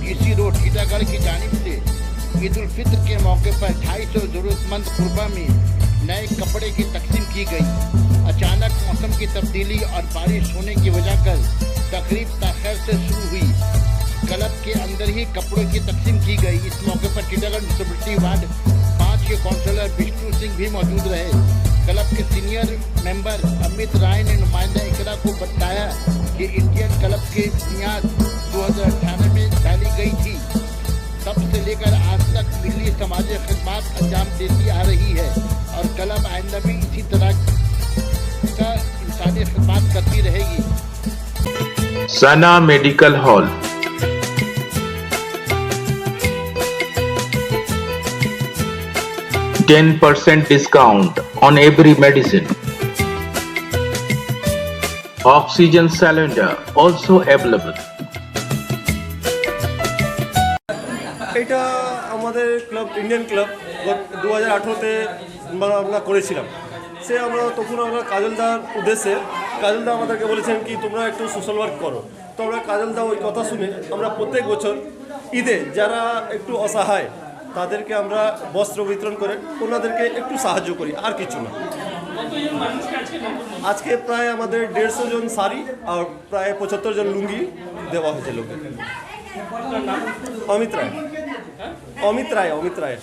DC road Titagarh की जानिब से ईद उल फित्र के मौके पर 250 जरूरतमंद कुर्बा में नए कपड़े की तकसीम की गई। अचानक मौसम की तब्दीली और बारिश होने की वजह कर तकरीब ताख़ीर से शुरू हुई। क्लब के अंदर ही कपड़ों की तकसीम की गई। इस मौके पर टीटागढ़ म्युनिसिपलिटी वार्ड 5 के काउंसलर विष्णु सिंह भी मौजूद रहे। क्लब के सीनियर मेंबर अमित राय ने नुमाइंदा इकरा को बताया कि इंडियन क्लब की बुनियाद 2018 में डाली गई थी। तब से लेकर आज तक मिली समाजी खिदमत अंजाम देती आ रही है और क्लब आइंदा भी इसी तरह का इंसानी खिदमत करती रहेगी। सना medical hall 10% discount on every medicine. Oxygen cylinder also available. এটা আমাদের ক্লাব ইন্ডিয়ান ক্লাব 2018-তে আমরা করেছিলাম। আমরা তখন কাজলদার উদ্দেশ্যে কাজলদা আমাদেরকে বলেছেন কি তোমরা একটু সোশ্যাল ওয়ার্ক করো। তো আমরা কাজলদা ওই কথা শুনে আমরা প্রত্যেক বছর ঈদে যারা একটু অসহায় তাদেরকে আমরা বস্ত্র বিতরণ করে ওনাদেরকে একটু সাহায্য করি, আর কিছু না। আজকে প্রায় আমাদের 150 জন শাড়ি আর প্রায় 75 জন লুঙ্গি দেওয়া হয়েছে লোককে। অমিত রায়, অমিত রায়, অমিত রায়।